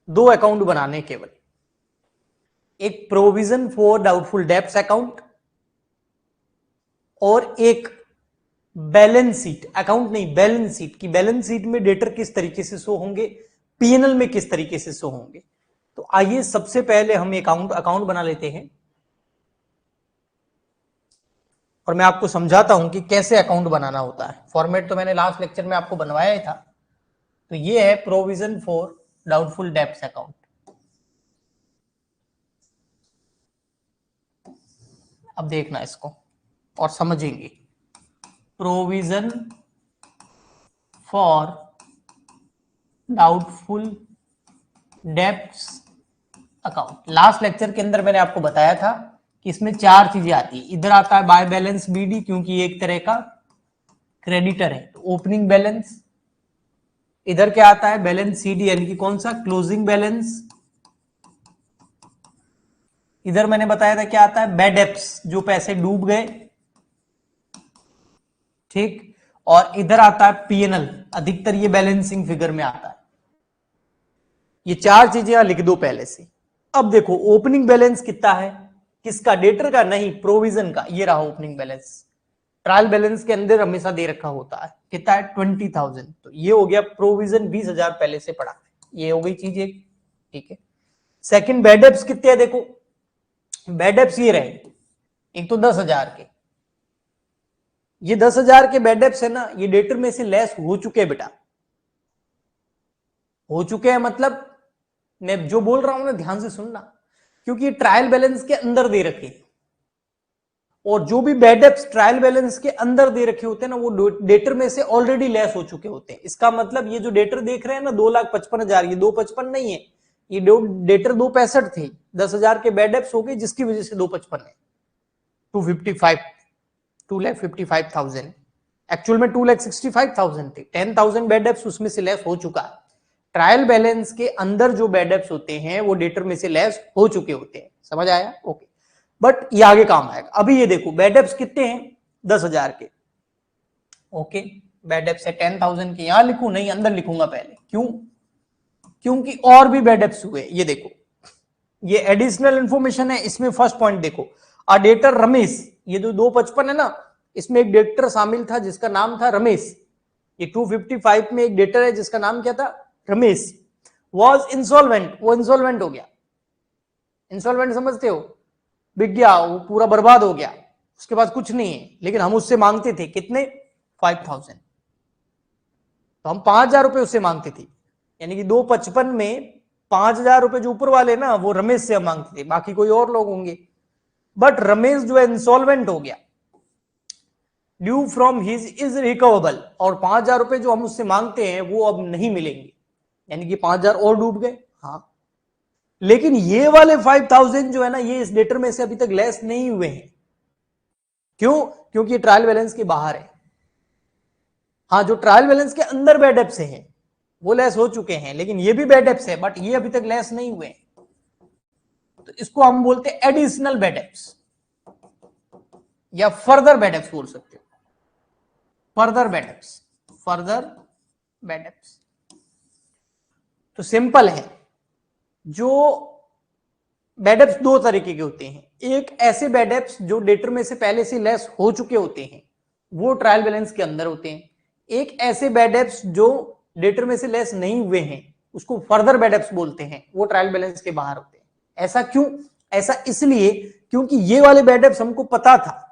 दो अकाउंट बनाने केवल, एक provision for doubtful debts account और एक बैलेंस शीट, अकाउंट नहीं बैलेंस शीट की, बैलेंस शीट में डेटर किस तरीके से शो होंगे, पीएनएल में किस तरीके से शो होंगे। तो आइए सबसे पहले हम अकाउंट बना लेते हैं और मैं आपको समझाता हूं कि कैसे अकाउंट बनाना होता है। फॉर्मेट तो मैंने लास्ट लेक्चर में आपको बनवाया ही था। तो ये है provision for doubtful debts account. अब देखना इसको और समझेंगे। Provision for doubtful debts account, last lecture के अंदर मैंने आपको बताया था कि इसमें चार चीजें आती है। इधर आता है बाय बैलेंस बीडी, क्योंकि एक तरह का क्रेडिटर है, तो ओपनिंग बैलेंस। इधर क्या आता है बैलेंस सीडी, यानी कि कौन सा, क्लोजिंग बैलेंस। इधर मैंने बताया था क्या आता है, बैड डेब्ट्स, जो पैसे डूब गए, ठीक। और इधर आता है पीएनएल, अधिकतर ये बैलेंसिंग फिगर में आता है। ये चार चीजें यहां लिख दो पहले से। अब देखो ओपनिंग बैलेंस कितना है, किसका, डेटर का नहीं, प्रोविजन का। ये रहा ओपनिंग बैलेंस, ट्रायल बैलेंस के अंदर हमेशा दे रखा होता है, कितना है 20,000। तो ये हो गया प्रोविजन, 20,000 पहले से पड़ा, ये हो गई चीज एक, ठीक है। सेकंड बैड डेब्ट्स कितने हैं, देखो बैड डेब्ट्स ये रहे, एक तो 10,000 के, ये 10,000 के बैड डेब्ट्स है ना, ये डेटर में से लेस हो चुके हैं बेटा, हो चुके हैं। मतलब मैं जो बोल रहा हूं ना ध्यान से सुनना, क्योंकि ये ट्रायल बैलेंस के अंदर दे रखे, और जो भी बैड डेब्ट्स ट्रायल बैलेंस के अंदर दे रखे होते हैं ना, वो डेटर में से ऑलरेडी लेस हो चुके होते हैं। इसका मतलब ये जो डेटर देख रहे हैं ना 2,55,000, ये 255 नहीं है, ये डेटर 265 थे, 10,000 के बैड डेब्ट्स हो गए, जिसकी वजह से 255 है, 255, 2,55,000। एक्चुअल में 2,65,000 थे, 10,000 बैड डेब्ट्स उसमें से लेस हो चुका है। ट्रायल बैलेंस के अंदर जो बैड डेब्ट्स होते हैं वो डेटर में से लेस हो चुके होते हैं, समझ आया, ओके। बट ये आगे काम आएगा। अभी ये देखो बैड डेब्ट्स कितने हैं, 10,000 के, ओके। बैड डेब्ट्स है 10,000 के, यहां लिखूं नहीं, अंदर लिखूंगा पहले, क्यों, क्योंकि और भी बैड डेब्ट्स हुए। ये देखो ये एडिशनल इंफॉर्मेशन है, इसमें फर्स्ट पॉइंट देखो, अ डेटर रमेश, ये जो 255 है ना, इसमें एक डेटर शामिल था जिसका नाम था रमेश। ये 255 में एक डेटर है जिसका नाम क्या था, रमेश। वॉज इंसॉल्वेंट, वो इंसॉल्वेंट हो गया। इंसॉल्वेंट समझते हो, बिक गया, वो पूरा बर्बाद हो गया, उसके पास कुछ नहीं है, लेकिन हम उससे मांगते थे कितने, 5,000। तो हम 5,000 रुपए उससे मांगते थे, यानी कि 255 में 5,000 रुपए जो ऊपर वाले ना, वो रमेश से हम मांगते थे, बाकी कोई और लोग होंगे। बट रमेश जो है इंसॉल्वेंट हो गया, ड्यू फ्रॉम हिज इज रिकवेबल, और 5,000 रुपए जो हम उससे मांगते हैं वो अब नहीं मिलेंगे, यानी कि 5,000 और डूब गए। हाँ, लेकिन ये वाले 5,000 जो है ना, ये इस डेटर में से अभी तक लेस नहीं हुए हैं। क्यों, क्योंकि ट्रायल बैलेंस के बाहर है। हाँ, जो ट्रायल बैलेंस के अंदर बैड डेब्ट्स हैं वो लेस हो चुके हैं, लेकिन ये भी बैड डेब्ट्स है, बट ये अभी तक लेस नहीं हुए हैं। तो इसको हम बोलते हैं एडिशनल बैड डेब्ट्स, या फर्दर बैड डेब्ट्स बोल सकते हो, further bad debts, further bad debts. तो सिंपल है, जो बैड डेब्ट्स दो तरीके के होते हैं, एक ऐसे बैड डेब्ट्स जो डेटर में से पहले से लेस हो चुके होते हैं, वो ट्रायल बैलेंस के अंदर होते हैं। एक ऐसे बैड डेब्ट्स जो डेटर में से लेस नहीं हुए हैं, उसको फर्दर बैड डेब्ट्स बोलते हैं, वो ट्रायल बैलेंस के बाहर होते हैं। ऐसा क्यों, ऐसा इसलिए क्योंकि ये वाले बैड डेब्ट्स हमको पता था,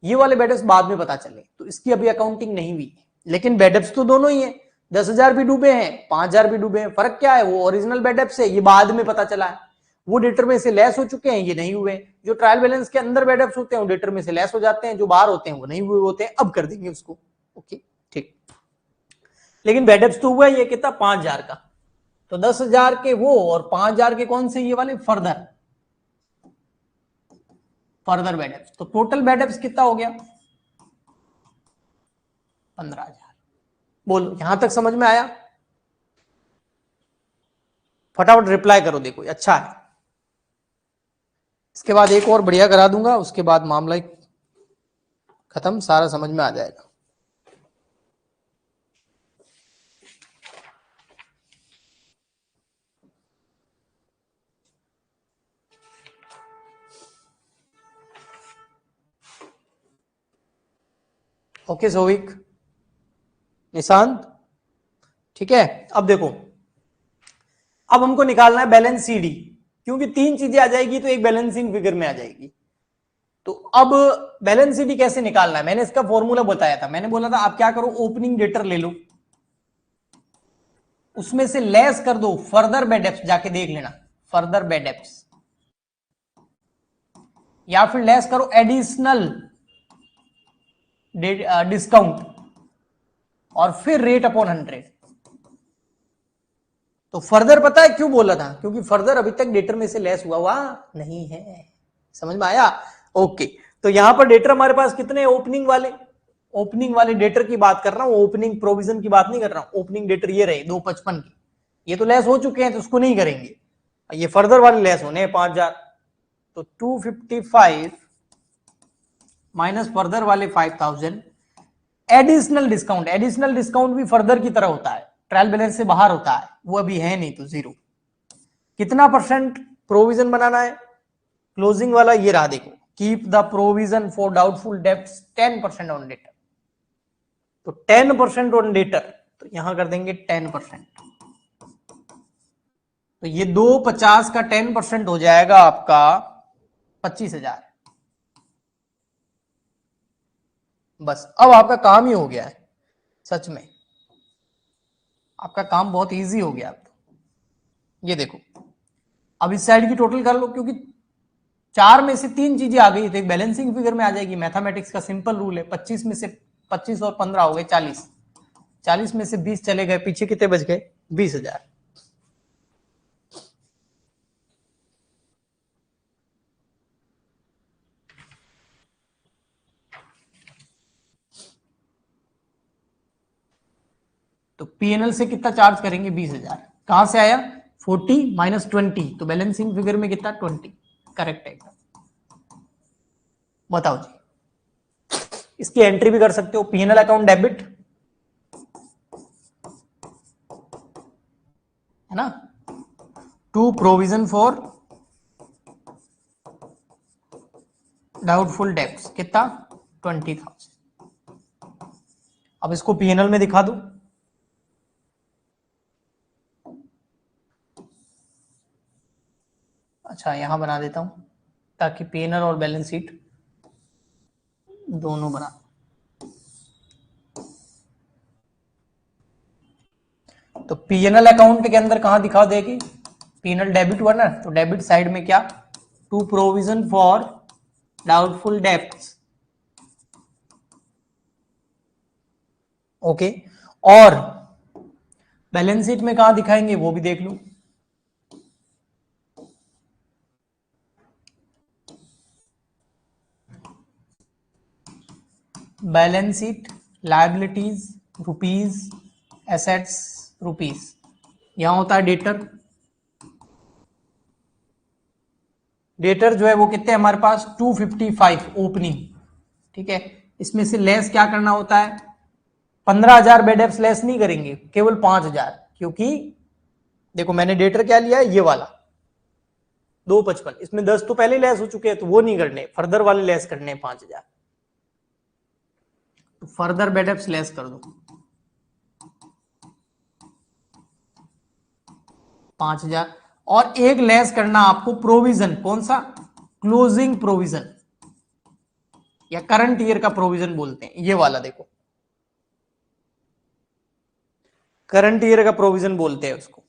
ये वाले बैड डेब्ट्स बाद में पता चले, तो इसकी अभी अकाउंटिंग नहीं हुई। लेकिन बैड डेब्ट्स तो दोनों ही है, 10,000 भी डूबे हैं, 5,000 भी डूबे हैं, फर्क क्या है, वो ओरिजिनल बैड डेब्ट्स है, ये बाद में पता चला है। वो डेटर में से लेस हो चुके हैं, ये नहीं हुए। जो ट्रायल बैलेंस के अंदर बैड डेब्ट्स होते हैं वो डेटर में से लेस हो जाते हैं, जो बाहर होते हैं वो नहीं हुए होते हैं। अब कर देंगे उसको, ओके, ठीक। लेकिन बैड डेब्ट्स तो हुआ ये कितना, 5,000 का। तो 10,000 के वो और 5,000 के कौन से, ये वाले फर्दर, फर्दर बैड डेब्ट्स। तो टोटल बैड डेब्ट्स कितना हो गया, 15,000। बोलो यहां तक समझ में आया, फटाफट रिप्लाई करो, देखो अच्छा है। इसके बाद एक और बढ़िया करा दूंगा, उसके बाद मामला खत्म, सारा समझ में आ जाएगा। ओके सोविक, निशांत, ठीक है। अब देखो, अब हमको निकालना है बैलेंस सीडी, क्योंकि तीन चीजें आ जाएगी तो एक बैलेंसिंग फिगर में आ जाएगी। तो अब बैलेंस सीडी कैसे निकालना है, मैंने इसका फॉर्मूला बताया था। मैंने बोला था आप क्या करो, ओपनिंग डेटर ले लो, उसमें से लेस कर दो फर्दर बेड डेप्थ, जाके देख लेना फर्दर बेड डेप्थ, या फिर लेस करो एडिशनल डिस्काउंट, और फिर रेट अपॉन 100। तो फर्दर पता है क्यों बोला था, क्योंकि फर्दर अभी तक डेटर में से लेस हुआ नहीं है। समझ में आया? ओके। तो यहां पर डेटर हमारे पास कितने, ओपनिंग वाले डेटर की बात कर रहा हूं, ओपनिंग प्रोविजन की बात नहीं कर रहा हूं। ओपनिंग डेटर ये रहे 255 की, ये तो लेस हो चुके हैं तो उसको नहीं करेंगे, ये फर्दर वाले लेस होने 5000। तो 255 माइनस फर्दर वाले 5000, एडिशनल डिस्काउंट, एडिशनल डिस्काउंट भी फर्दर की तरह होता है, ट्रायल बैलेंस से बाहर होता है, वो अभी है नहीं तो 0। कितना परसेंट प्रोविजन बनाना है, क्लोजिंग वाला ये रहा देखो, keep the provision for doubtful debts 10% on debtor. तो 10% ऑन डेटर, तो यहां कर देंगे 10%। तो ये 250 का 10% हो जाएगा आपका 25,000। बस अब आपका काम ही हो गया है, सच में आपका काम बहुत इजी हो गया। अब तो ये देखो, अब इस साइड की टोटल कर लो, क्योंकि चार में से तीन चीजें आ गई तो एक बैलेंसिंग फिगर में आ जाएगी। मैथमेटिक्स का सिंपल रूल है, 25 में से 25 और 15 हो गए 40, 40 में से 20 चले गए, पीछे कितने बच गए, 20,000। तो पीएनएल से कितना चार्ज करेंगे, 20,000। कहां से आया, 40 माइनस 20, तो बैलेंसिंग फिगर में कितना, 20। करेक्ट है एकदम। बताओ जी, इसकी एंट्री भी कर सकते हो, पीएनएल अकाउंट डेबिट है ना, to provision for doubtful debts कितना, 20,000। अब इसको पीएनएल में दिखा दो। अच्छा यहां बना देता हूं, ताकि पीएनएल और बैलेंस शीट दोनों बना। तो पीएनएल अकाउंट के अंदर कहां दिखा देगी, पीएनएल डेबिट हुआ ना, तो डेबिट साइड में क्या, to provision for doubtful debts. Okay, और बैलेंस शीट में कहां दिखाएंगे वो भी देख लो। Balance sheet, liabilities rupees, assets rupees, यहां होता है डेटर। डेटर जो है वो कितने हमारे पास, 255 ओपनिंग, ठीक है। इसमें से लेस क्या करना होता है, 15,000 बेड एप्स लेस नहीं करेंगे, केवल 5,000, क्योंकि देखो मैंने डेटर क्या लिया है, ये वाला 255, इसमें 10 तो पहले लेस हो चुके हैं तो वो नहीं करने, फर्दर वाले लेस करने 5,000। तो फर्दर बेड एप्स लेस कर दो 5,000, और एक लेस करना आपको प्रोविजन, कौन सा, क्लोजिंग प्रोविजन या करंट ईयर का प्रोविजन बोलते हैं, ये वाला देखो, करंट ईयर का प्रोविजन बोलते हैं उसको।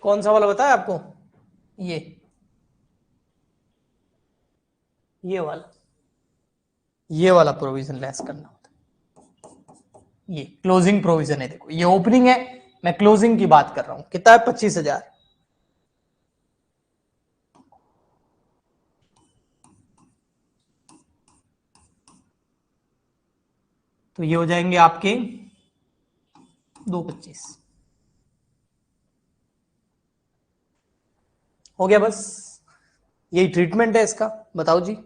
कौन सा वाला बताया आपको, ये वाला, ये वाला प्रोविजन लेस करना होता है, ये क्लोजिंग प्रोविजन है। देखो ये ओपनिंग है, मैं क्लोजिंग की बात कर रहा हूं, कितना है, 25,000। तो ये हो जाएंगे आपके 225, हो गया बस। यही ट्रीटमेंट है इसका, बताओ जी।